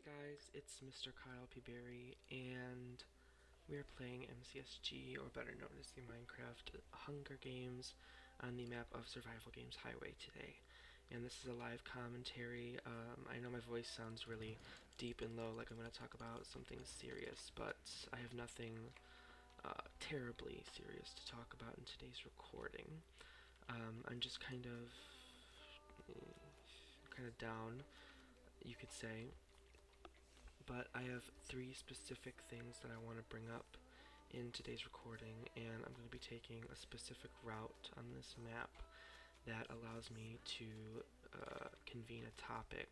guys, it's Mr. Kyle P. Berry, and we are playing MCSG, or better known as the Minecraft Hunger Games, on the map of Survival Games Highway today. And this is a live commentary. I know my voice sounds really deep and low, like I'm going to talk about something serious, but I have nothing terribly serious to talk about in today's recording. I'm just kind of down, you could say. But I have 3 specific things that I want to bring up in today's recording, and I'm going to be taking a specific route on this map that allows me to convene a topic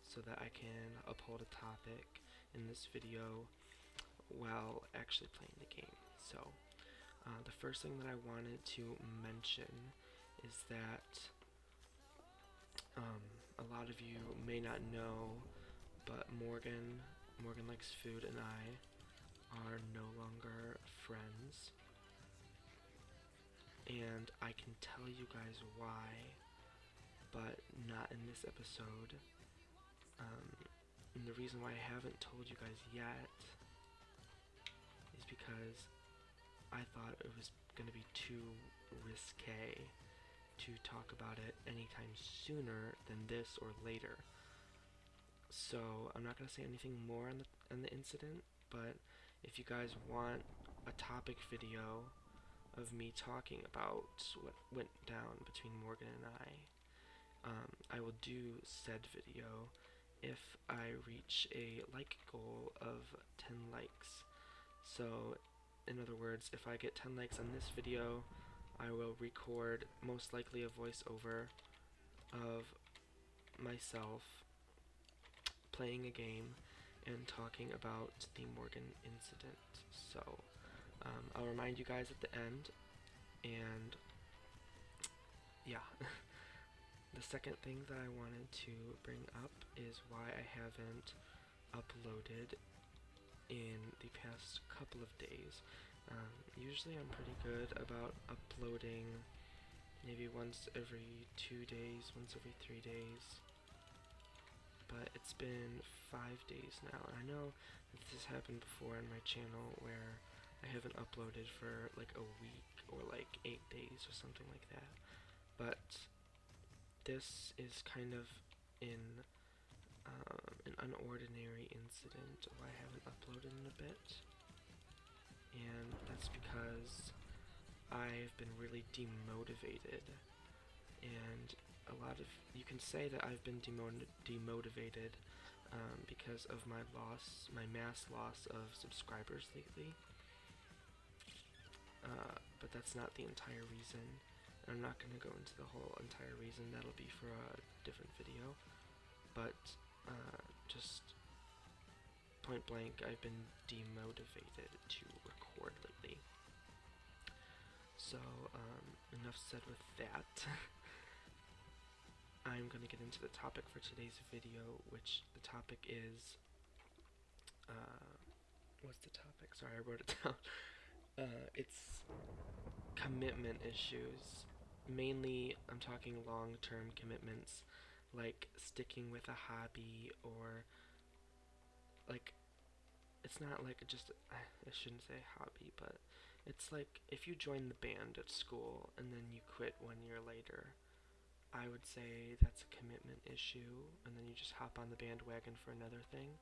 so that I can uphold a topic in this video while actually playing the game. So the first thing that I wanted to mention is that a lot of you may not know, but Morgan Likes Food and I are no longer friends, and I can tell you guys why, but not in this episode. And the reason why I haven't told you guys yet is because I thought it was going to be too risque to talk about it anytime sooner than this or later. So I'm not going to say anything more on the incident, but if you guys want a topic video of me talking about what went down between Morgan and I will do said video if I reach a like goal of 10 likes. So in other words, if I get 10 likes on this video, I will record most likely a voiceover of myself playing a game and talking about the Morgan incident. So I'll remind you guys at the end, and yeah. The second thing that I wanted to bring up is why I haven't uploaded in the past couple of days. Usually I'm pretty good about uploading maybe once every 2 days, once every 3 days. But it's been 5 days now, and I know that this has happened before on my channel where I haven't uploaded for like a week or like 8 days or something like that. But this is kind of an unordinary incident why I haven't uploaded in a bit, and that's because I've been really demotivated, and you can say that I've been demotivated because of my mass loss of subscribers lately, but that's not the entire reason. I'm not going to go into the whole entire reason, that'll be for a different video, but just point blank, I've been demotivated to record lately. So enough said with that. I'm going to get into the topic for today's video, which the topic is, what's the topic? Sorry, I wrote it down. It's commitment issues. Mainly, I'm talking long-term commitments, like sticking with a hobby, or like, it's not like just, I shouldn't say hobby, but it's like if you join the band at school and then you quit 1 year later, I would say that's a commitment issue, and then you just hop on the bandwagon for another thing.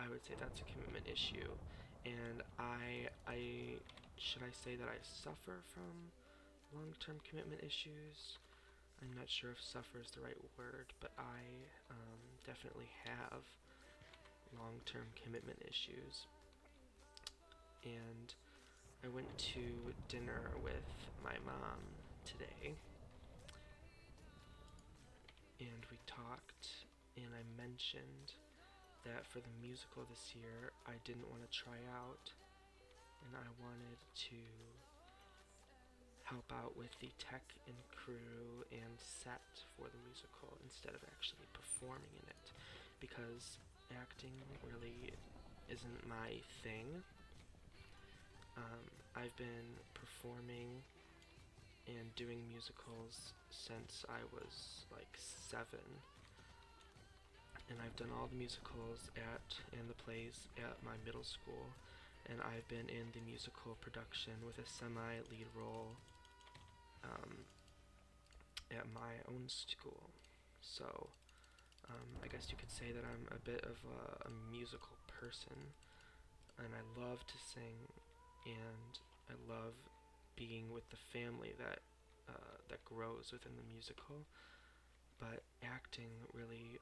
I would say that's a commitment issue, and should I say that I suffer from long-term commitment issues? I'm not sure if suffer is the right word, but I definitely have long-term commitment issues. And I went to dinner with my mom today, and we talked, and I mentioned that for the musical this year, I didn't want to try out, and I wanted to help out with the tech and crew and set for the musical instead of actually performing in it, because acting really isn't my thing. I've been performing and doing musicals since I was like 7, and I've done all the musicals and the plays at my middle school, and I've been in the musical production with a semi-lead role at my own school. So I guess you could say that I'm a bit of a musical person, and I love to sing, and I love being with the family that grows within the musical. But acting really,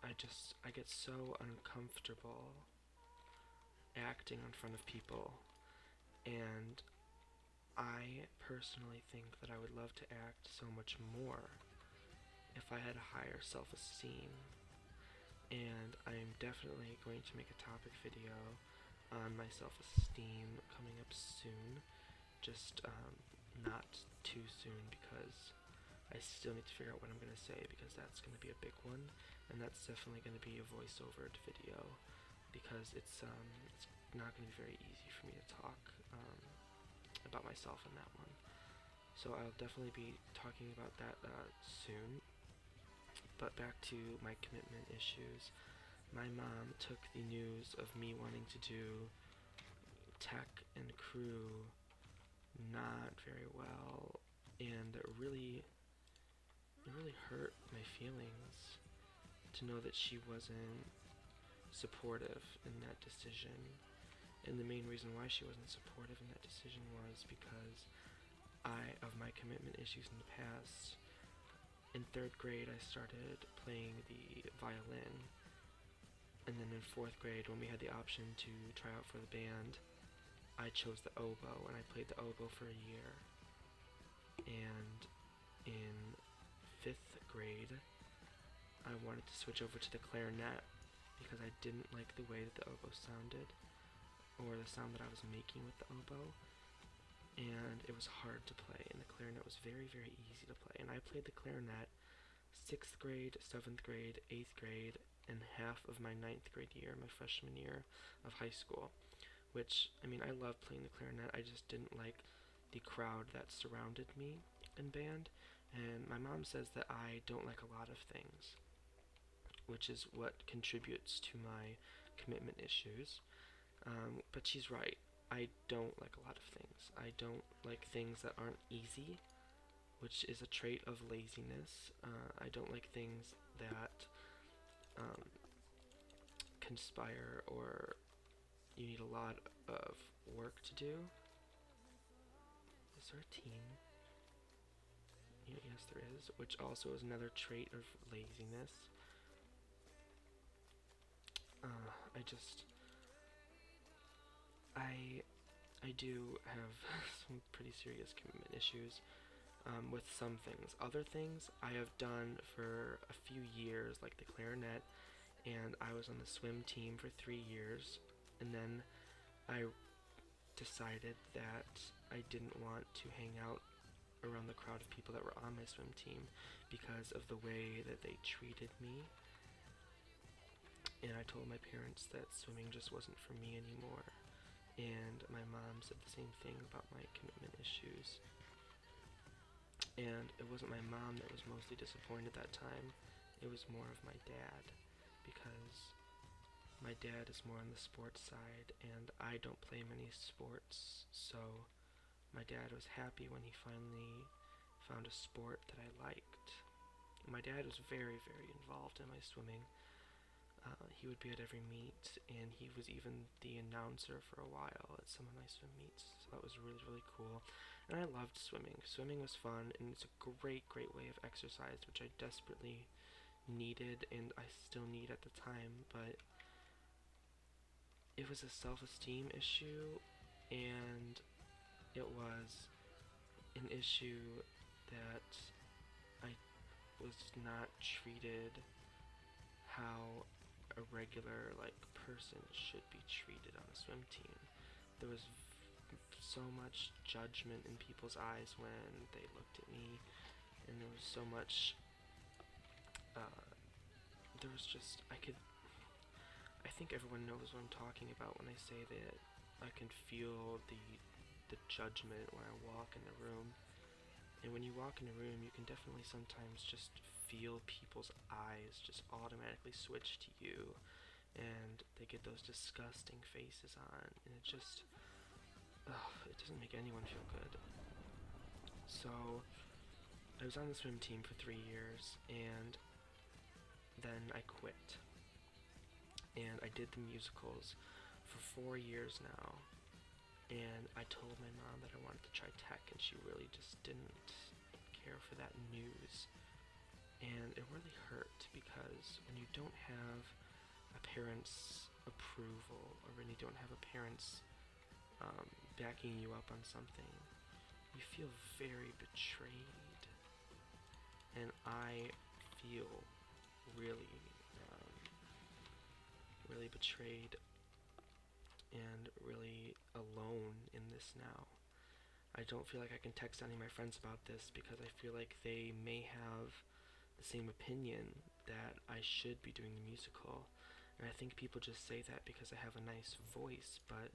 I get so uncomfortable acting in front of people, and I personally think that I would love to act so much more if I had a higher self-esteem. And I'm definitely going to make a topic video on my self-esteem coming up soon. Just not too soon, because I still need to figure out what I'm going to say, because that's going to be a big one, and that's definitely going to be a voiceover video, because it's not going to be very easy for me to talk about myself in that one. So I'll definitely be talking about that soon. But back to my commitment issues. My mom took the news of me wanting to do tech and crew not very well, and it really hurt my feelings to know that she wasn't supportive in that decision. And the main reason why she wasn't supportive in that decision was because of my commitment issues in the past. In 3rd grade, I started playing the violin, and then in 4th grade, when we had the option to try out for the band, I chose the oboe, and I played the oboe for a year. And in 5th grade, I wanted to switch over to the clarinet because I didn't like the way that the oboe sounded, or the sound that I was making with the oboe, and it was hard to play, and the clarinet was very, very easy to play. And I played the clarinet 6th grade, 7th grade, 8th grade, and half of my 9th grade year, my freshman year of high school, which, I mean, I love playing the clarinet. I just didn't like the crowd that surrounded me in band, and my mom says that I don't like a lot of things, which is what contributes to my commitment issues. But she's right. I don't like a lot of things. I don't like things that aren't easy, which is a trait of laziness. I don't like things that conspire, or you need a lot of work to do. Is there a team? Yes, there is, which also is another trait of laziness. I do have some pretty serious commitment issues with some things. Other things I have done for a few years, like the clarinet, and I was on the swim team for 3 years, and then I decided that I didn't want to hang out around the crowd of people that were on my swim team because of the way that they treated me. And I told my parents that swimming just wasn't for me anymore. And my mom said the same thing about my commitment issues. And it wasn't my mom that was mostly disappointed that time. It was more of my dad, because my dad is more on the sports side, and I don't play many sports, so my dad was happy when he finally found a sport that I liked. My dad was very, very involved in my swimming. He would be at every meet, and he was even the announcer for a while at some of my swim meets, so that was really, really cool. And I loved swimming. Swimming was fun, and it's a great, great way of exercise, which I desperately needed, and I still need at the time, but it was a self-esteem issue, and it was an issue that I was not treated how a regular person should be treated on a swim team. There was so much judgment in people's eyes when they looked at me, and there was so much there was just I think everyone knows what I'm talking about when I say that I can feel the judgment when I walk in the room. And when you walk in a room, you can definitely sometimes just feel people's eyes just automatically switch to you, and they get those disgusting faces on, and it just, it doesn't make anyone feel good. So, I was on the swim team for 3 years, and then I quit. And I did the musicals for 4 years now, and I told my mom that I wanted to try tech, and she really just didn't care for that news. And it really hurt, because when you don't have a parent's approval, or when you don't have a parent's backing you up on something, you feel very betrayed. And I feel really, really betrayed and really alone in this now. I don't feel like I can text any of my friends about this, because I feel like they may have the same opinion that I should be doing the musical. And I think people just say that because I have a nice voice, but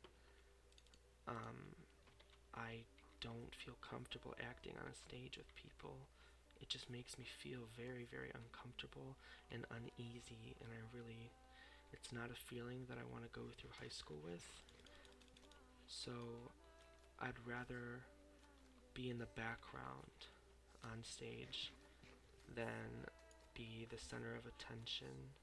I don't feel comfortable acting on a stage with people. It just makes me feel very, very uncomfortable and uneasy, and it's not a feeling that I want to go through high school with. So I'd rather be in the background on stage than be the center of attention.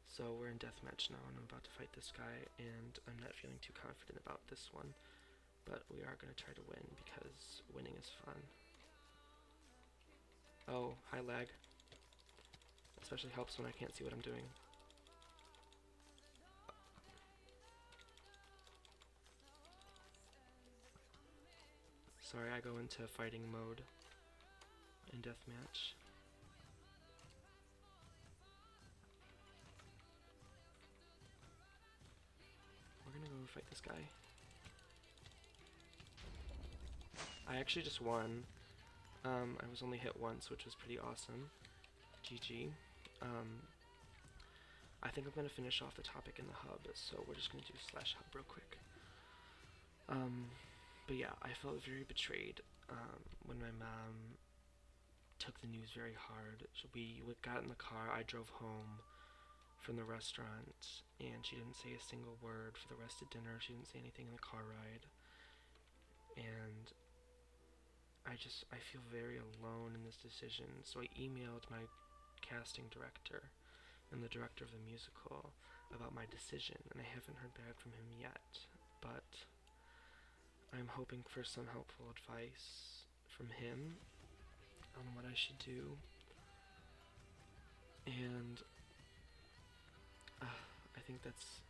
So we're in Deathmatch now, and I'm about to fight this guy, and I'm not feeling too confident about this one, but we are going to try to win, because winning is fun. Oh, hi lag. Especially helps when I can't see what I'm doing. Sorry, I go into fighting mode in Deathmatch. We're gonna go fight this guy. I actually just won. I was only hit once, which was pretty awesome. GG. I think I'm gonna finish off the topic in the hub, so we're just gonna do /hub real quick. But yeah, I felt very betrayed when my mom took the news very hard. So we got in the car, I drove home from the restaurant, and she didn't say a single word for the rest of dinner. She didn't say anything in the car ride. And I feel very alone in this decision. So I emailed my casting director and the director of the musical about my decision, and I haven't heard back from him yet, but I'm hoping for some helpful advice from him on what I should do. And I think that's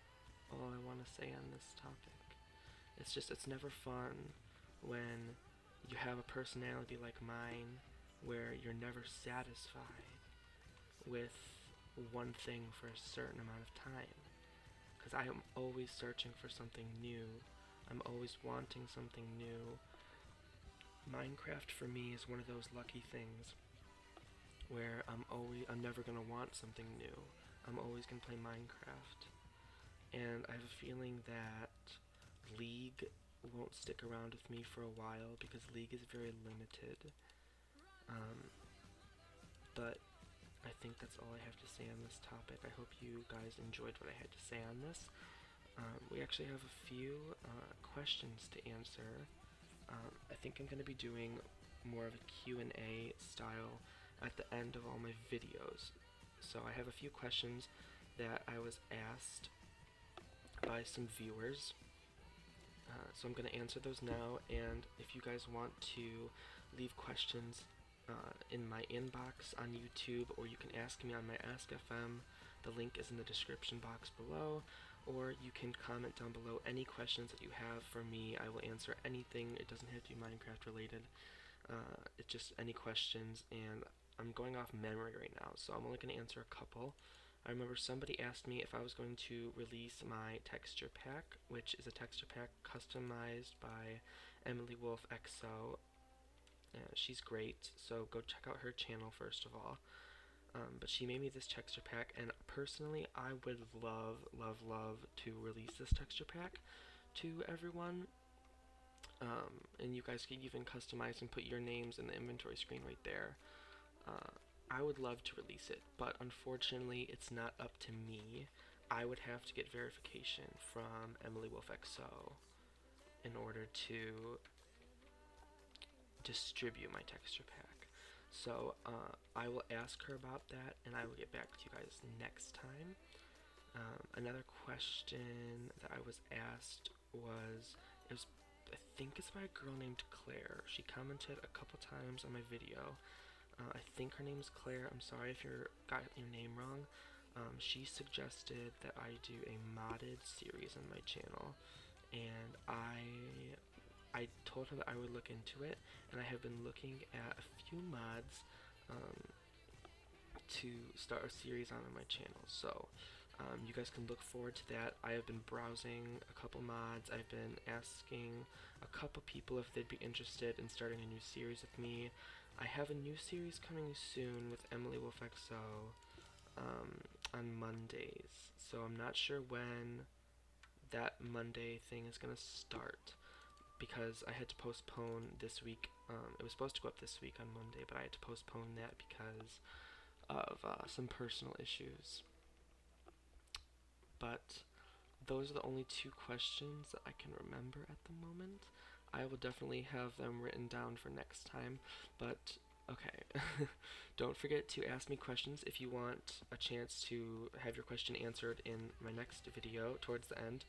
all I want to say on this topic. It's never fun when you have a personality like mine where you're never satisfied with one thing for a certain amount of time. Because I am always searching for something new. I'm always wanting something new. Minecraft for me is one of those lucky things where I'm never gonna want something new. I'm always gonna play Minecraft. And I have a feeling that League won't stick around with me for a while, because League is very limited. But I think that's all I have to say on this topic. I hope you guys enjoyed what I had to say on this. We actually have a few questions to answer. I think I'm going to be doing more of a Q&A style at the end of all my videos. So I have a few questions that I was asked by some viewers. So I'm going to answer those now, and if you guys want to leave questions in my inbox on YouTube, or you can ask me on my Ask FM, the link is in the description box below, or you can comment down below any questions that you have for me. I will answer anything. It doesn't have to be Minecraft related. It's just any questions, and I'm going off memory right now, so I'm only going to answer a couple. I remember somebody asked me if I was going to release my texture pack, which is a texture pack customized by Emily Wolf XO. She's great, so go check out her channel first of all. But she made me this texture pack, and personally I would love to release this texture pack to everyone. And you guys can even customize and put your names in the inventory screen right there. I would love to release it, but unfortunately it's not up to me. I would have to get verification from Emily Wolf XO in order to distribute my texture pack. So I will ask her about that, and I will get back to you guys next time. Another question that I was asked was, I think it's by a girl named Claire. She commented a couple times on my video. I think her name's Claire. I'm sorry if you got your name wrong. She suggested that I do a modded series on my channel, and I told her that I would look into it, and I have been looking at a few mods to start a series on my channel. So you guys can look forward to that. I have been browsing a couple mods. I've been asking a couple people if they'd be interested in starting a new series with me. I have a new series coming soon with Emily Wolf XO on Mondays. So I'm not sure when that Monday thing is going to start, because I had to postpone this week. It was supposed to go up this week on Monday, but I had to postpone that because of some personal issues. But those are the only 2 questions that I can remember at the moment. I will definitely have them written down for next time, but okay. Don't forget to ask me questions if you want a chance to have your question answered in my next video towards the end.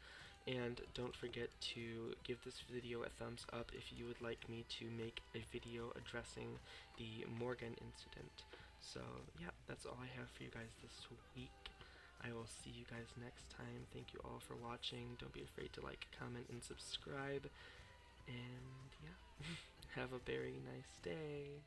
And don't forget to give this video a thumbs up if you would like me to make a video addressing the Morgan incident. So yeah, that's all I have for you guys this week. I will see you guys next time. Thank you all for watching. Don't be afraid to like, comment, and subscribe. And yeah, have a very nice day.